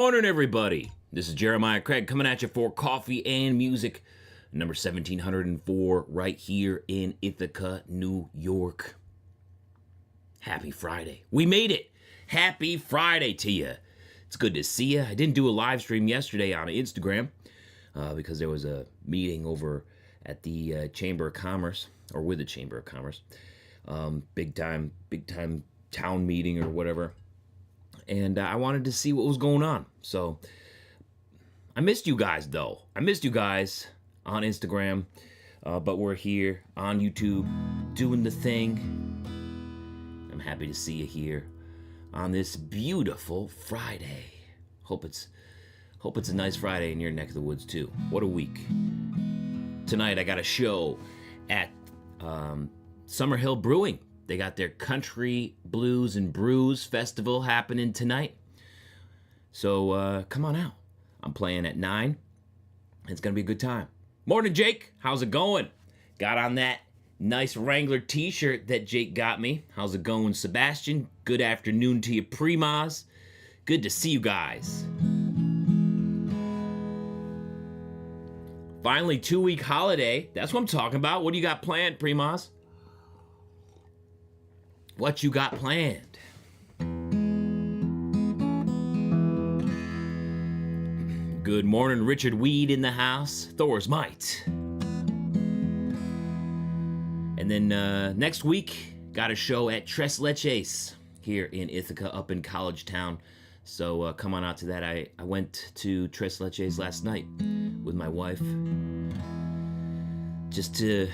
Morning, everybody. This is Jeremiah Craig coming at you for Coffee and Music, number 1704, right here in Ithaca, New York. Happy Friday. We made it. Happy Friday to you. It's good to see you. I didn't do a live stream yesterday on Instagram because there was a meeting over at the Chamber of Commerce, or with the Chamber of Commerce. Big time town meeting or whatever. And I wanted to see what was going on. So I missed you guys, though. I missed you guys on Instagram. But we're here on YouTube doing the thing. I'm happy to see you here on this beautiful Friday. Hope it's a nice Friday in your neck of the woods, too. What a week. Tonight I got a show at Summerhill Brewing. They got their Country Blues and Brews Festival happening tonight. So come on out. I'm playing at 9. It's going to be a good time. Morning, Jake. How's it going? Got on that nice Wrangler t-shirt that Jake got me. How's it going, Sebastian? Good afternoon to you, Primas. Good to see you guys. Finally, 2-week holiday. That's what I'm talking about. What do you got planned, Primas? What you got planned? Good morning, Richard Weed in the house. Thor's Might. And then next week, got a show at Tres Leches here in Ithaca, up in College Town. So come on out to that. I went to Tres Leches last night with my wife, just to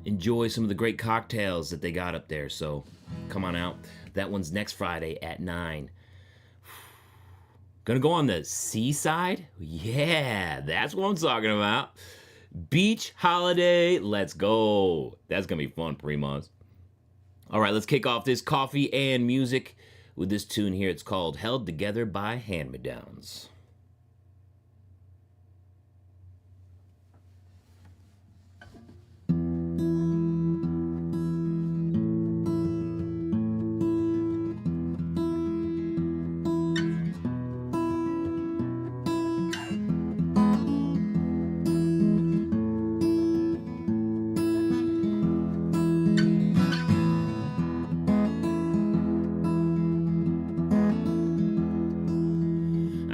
enjoy some of the great cocktails that they got up there. So come on out. That one's next Friday at 9. Gonna go on the seaside? Yeah, that's what I'm talking about. Beach holiday, let's go. That's gonna be fun, Primas. All right, let's kick off this coffee and music with this tune here. It's called Held Together by Hand-Me-Downs.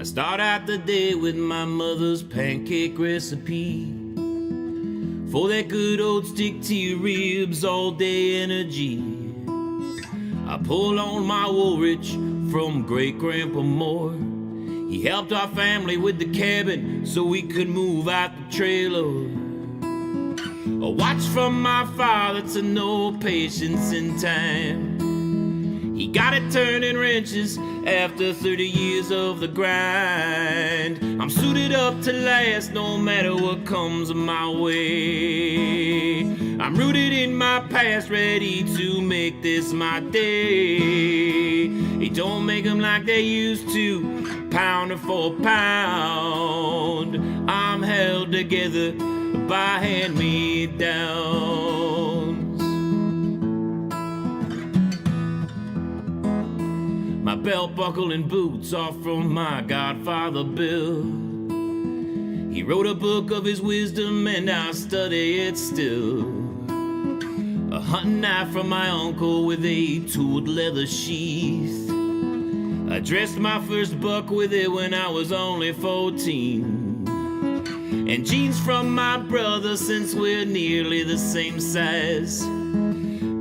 Start out the day with my mother's pancake recipe for that good old stick to your ribs all day energy. I pull on my Woolrich from great grandpa Moore. He helped our family with the cabin so we could move out the trailer. A watch from my father to know patience in time. He got it turning wrenches after 30 years of the grind. I'm suited up to last no matter what comes my way. I'm rooted in my past, ready to make this my day. It don't make them like they used to, pound for pound. I'm held together by hand-me-downs. My belt buckle and boots are from my godfather Bill. He wrote a book of his wisdom and I study it still. A hunting knife from my uncle with a tooled leather sheath. I dressed my first buck with it when I was only 14. And jeans from my brother since we're nearly the same size.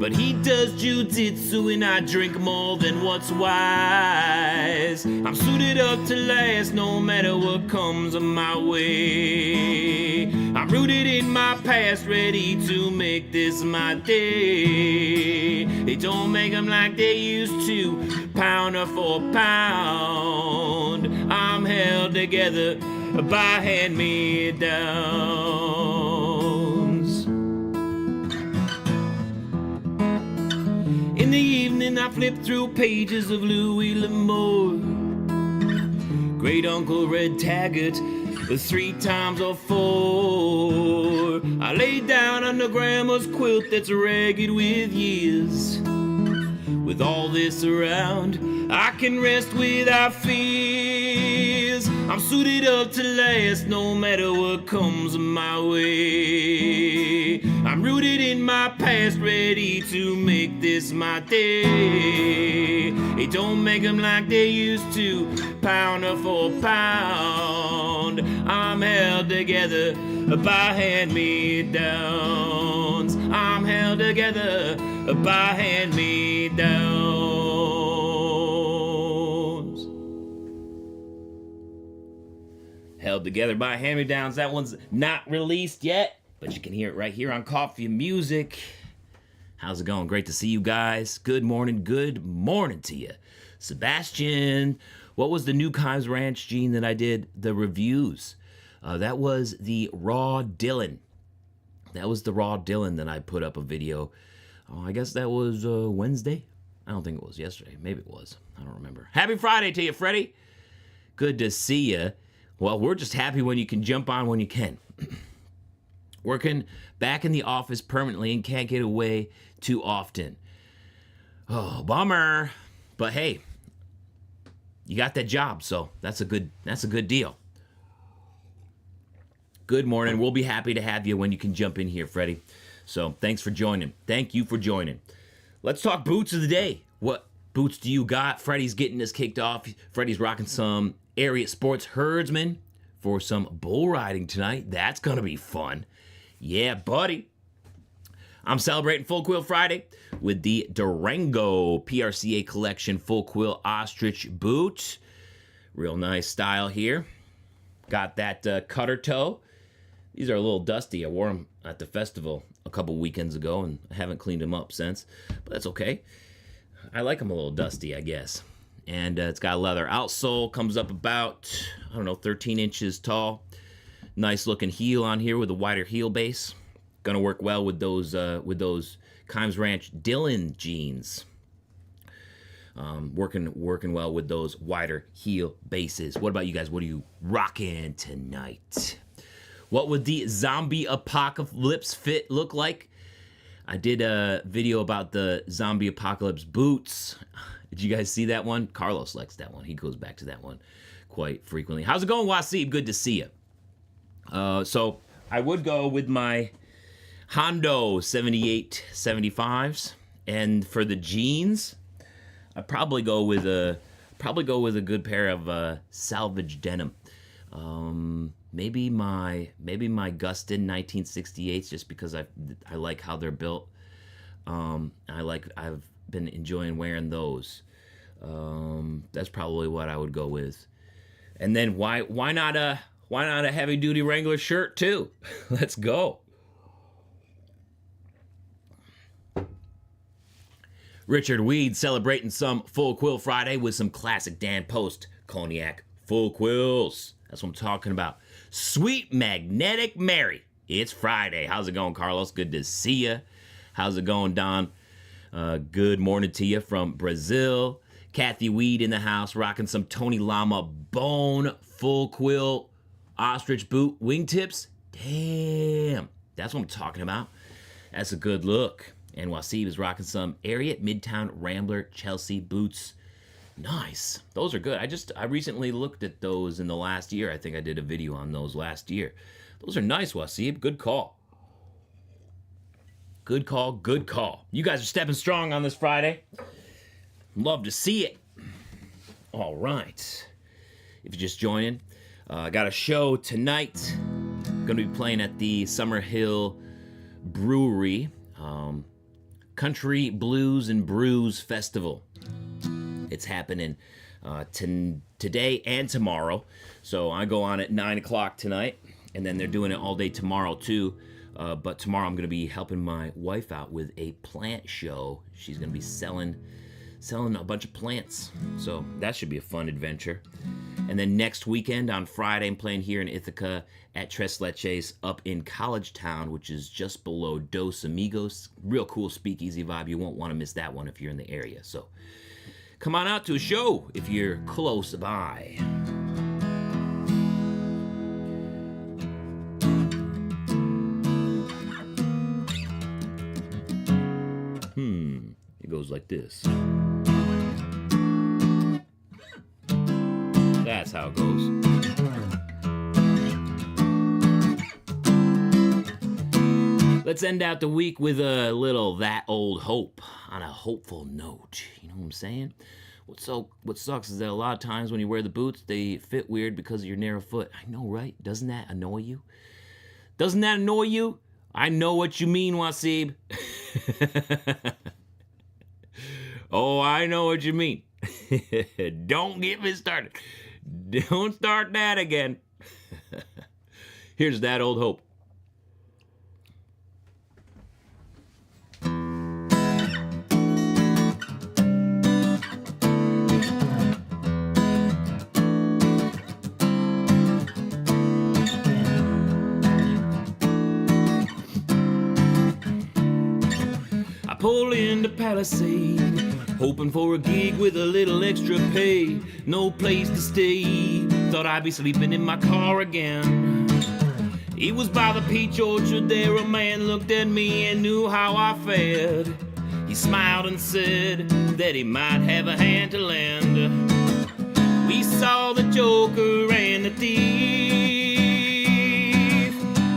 But he does jujitsu and I drink more than what's wise. I'm suited up to last no matter what comes my way. I'm rooted in my past, ready to make this my day. They don't make them like they used to, pounder for pound. I'm held together by hand-me-downs. In the evening I flip through pages of Louis L'Amour. Great Uncle Red Taggart, 3 times or 4. I lay down under Grandma's quilt that's ragged with years. With all this around, I can rest without fear. I'm suited up to last no matter what comes my way. I'm rooted in my past, ready to make this my day. Hey, don't make them like they used to, pounder for pound. I'm held together by hand-me-downs. I'm held together by hand-me-downs. Held together by hand-me-downs. That one's not released yet, but you can hear it right here on Coffee and Music. How's it going? Great to see you guys. Good morning to you. Sebastian, what was the new Kimes Ranch gene that I did the reviews? That was the Raw Dylan. That was the Raw Dylan that I put up a video. I guess that was Wednesday. I don't think it was yesterday. Maybe it was. I don't remember. Happy Friday to you, Freddie. Good to see you. Well, we're just happy when you can jump on when you can. Working back in the office permanently and can't get away too often. Oh, bummer. But hey, you got that job, so that's a good deal. Good morning. We'll be happy to have you when you can jump in here, Freddie. So thanks for joining. Thank you for joining. Let's talk boots of the day. What boots do you got? Freddie's getting us kicked off. Freddie's rocking some Ariat Sports Herdsman for some bull riding tonight. That's going to be fun. Yeah, buddy. I'm celebrating Full Quill Friday with the Durango PRCA Collection Full Quill Ostrich boot. Real nice style here. Got that cutter toe. These are a little dusty. I wore them at the festival a couple weekends ago and I haven't cleaned them up since, but that's okay. I like them a little dusty, I guess. And it's got a leather outsole, comes up about, 13 inches tall. Nice looking heel on here with a wider heel base. Gonna work well with those Kimes Ranch Dylan jeans. Working well with those wider heel bases. What about you guys? What are you rocking tonight? What would the zombie apocalypse fit look like? I did a video about the zombie apocalypse boots. Did you guys see that one? Carlos likes that one. He goes back to that one quite frequently. How's it going, Wasib? Good to see you. So I would go with my Hondo 78 75s, and for the jeans, I'd probably go with a good pair of salvage denim. Maybe my Gustin 1968s, just because I like how they're built. I've been enjoying wearing those. That's probably what I would go with. And then why not a heavy duty Wrangler shirt too? Let's go. Richard Weed celebrating some Full Quill Friday with some classic Dan Post Cognac Full Quills. That's what I'm talking about. Sweet Magnetic Mary. It's Friday. How's it going, Carlos? Good to see you. How's it going, Don? Good morning to you from Brazil. Kathy Weed in the house, rocking some Tony Lama Bone Full Quill Ostrich Boot wingtips. Damn, that's what I'm talking about. That's a good look. And Wasib is rocking some Ariat Midtown Rambler Chelsea boots. Nice. Those are good. I recently looked at those in the last year. I think I did a video on those last year. Those are nice, Wasib. Good call. Good call, good call. You guys are stepping strong on this Friday. Love to see it. All right. If you're just joining, I got a show tonight. Going to be playing at the Summerhill Brewery Country Blues and Brews Festival. It's happening today and tomorrow. So I go on at 9 o'clock tonight, and then they're doing it all day tomorrow too. But tomorrow I'm going to be helping my wife out with a plant show. She's going to be selling a bunch of plants. So that should be a fun adventure. And then next weekend on Friday, I'm playing here in Ithaca at Tres Leches up in College Town, which is just below Dos Amigos. Real cool speakeasy vibe. You won't want to miss that one if you're in the area. So come on out to a show if you're close by. It goes like this. That's how it goes. Let's end out the week with a little That Old Hope on a hopeful note. You know what I'm saying? What sucks is that a lot of times when you wear the boots, they fit weird because of your narrow foot. I know, right? Doesn't that annoy you? Doesn't that annoy you? I know what you mean, Wasib. Oh, I know what you mean. Don't get me started. Don't start that again. Here's That Old Hope. Pull into Palisade, hoping for a gig with a little extra pay. No place to stay, thought I'd be sleeping in my car again. It was by the peach orchard there, a man looked at me and knew how I fared. He smiled and said that he might have a hand to lend. We saw the joker and the thief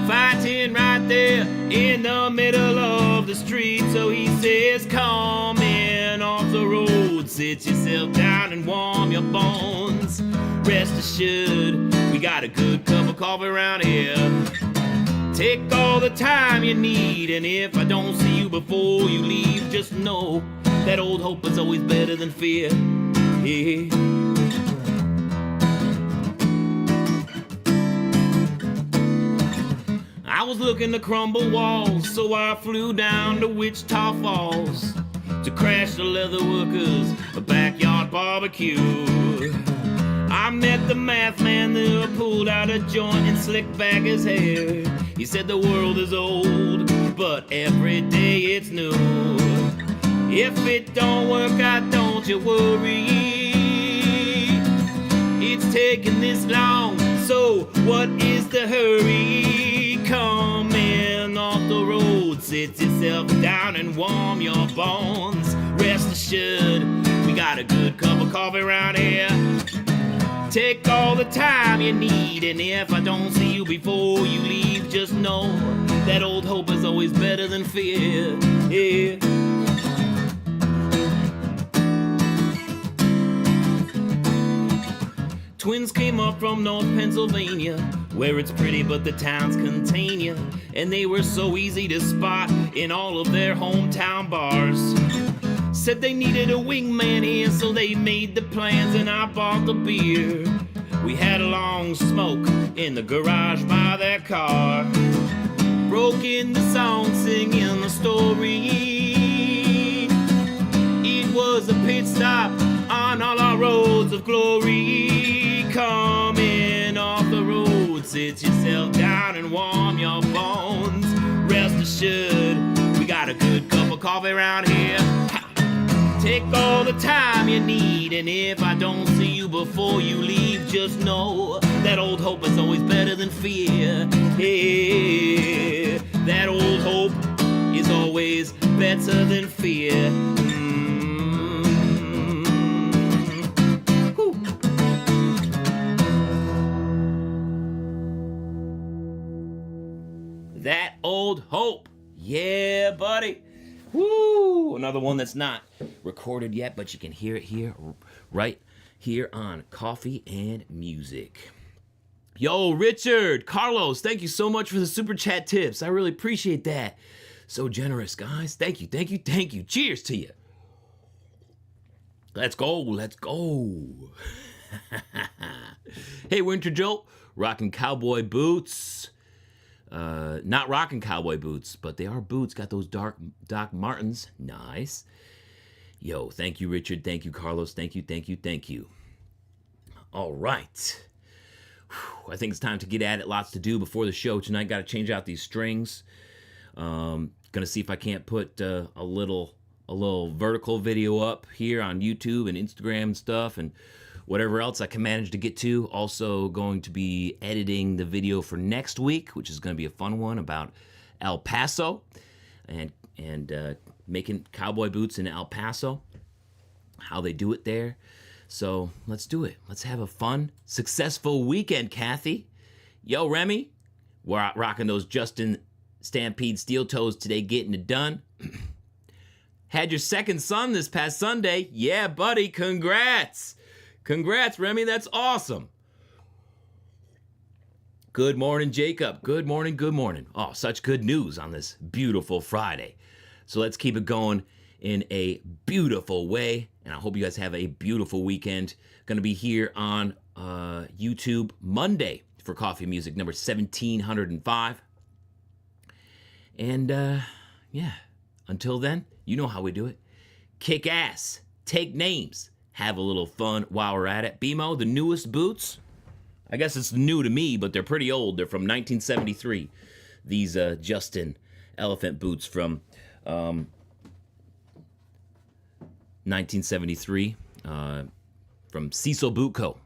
fighting right there in the middle of the street. So he says, come in off the road, sit yourself down and warm your bones. Rest assured, we got a good cup of coffee around here. Take all the time you need, and if I don't see you before you leave, just know that old hope is always better than fear. Yeah. I was looking to crumble walls, so I flew down to Wichita Falls to crash the leather workers' a backyard barbecue. I met the math man there, pulled out a joint and slicked back his hair. He said the world is old, but every day it's new. If it don't work out, don't you worry. It's taken this long, so what is the hurry? Come in off the road, sit yourself down and warm your bones. Rest assured, we got a good cup of coffee around here. Take all the time you need, and if I don't see you before you leave, just know that old hope is always better than fear. Yeah. Twins came up from North Pennsylvania, where it's pretty but the towns contain you, and they were so easy to spot in all of their hometown bars. Said they needed a wingman here, so they made the plans and I bought the beer. We had a long smoke in the garage by their car. Broke into song singing the story. It was a pit stop on all our roads of glory. Come in off the road, sit yourself down and warm your bones. Rest assured, we got a good cup of coffee around here. Take all the time you need, and if I don't see you before you leave, just know that old hope is always better than fear. Yeah, that old hope is always better than fear. That Old Hope. Yeah, buddy. Woo! Another one that's not recorded yet, but you can hear it here, right here on Coffee and Music. Yo, Richard, Carlos, thank you so much for the super chat tips. I really appreciate that. So generous, guys. Thank you, thank you, thank you. Cheers to you. Let's go, let's go. Hey, Winter Joe, rocking cowboy boots. Not rocking cowboy boots, but they are boots. Got those dark Doc Martens. Nice. Yo, thank you, Richard. Thank you, Carlos. Thank you, thank you, thank you. All right. Whew, I think it's time to get at it. Lots to do before the show tonight. Got to change out these strings. Gonna see if I can't put a little vertical video up here on YouTube and Instagram and stuff, and whatever else I can manage to get to. Also going to be editing the video for next week, which is going to be a fun one about El Paso and making cowboy boots in El Paso, how they do it there. So let's do it. Let's have a fun, successful weekend, Kathy. Yo, Remy, we're rocking those Justin Stampede Steel Toes today getting it done. Had your second son this past Sunday. Yeah, buddy, congrats. Congrats, Remy, that's awesome. Good morning, Jacob. Good morning, good morning. Oh, such good news on this beautiful Friday. So let's keep it going in a beautiful way. And I hope you guys have a beautiful weekend. Going to be here on YouTube Monday for Coffee Music number 1705. And yeah, until then, you know how we do it. Kick ass, take names, have a little fun while we're at it. BMO, the newest boots. I guess it's new to me, but they're pretty old. They're from 1973. These Justin elephant boots from 1973 from Cecil Boot Co.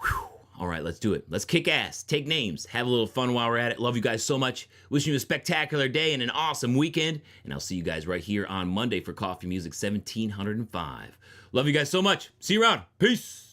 Whew. All right, let's do it. Let's kick ass, take names, have a little fun while we're at it. Love you guys so much. Wishing you a spectacular day and an awesome weekend. And I'll see you guys right here on Monday for Coffee Music 1705. Love you guys so much. See you around. Peace.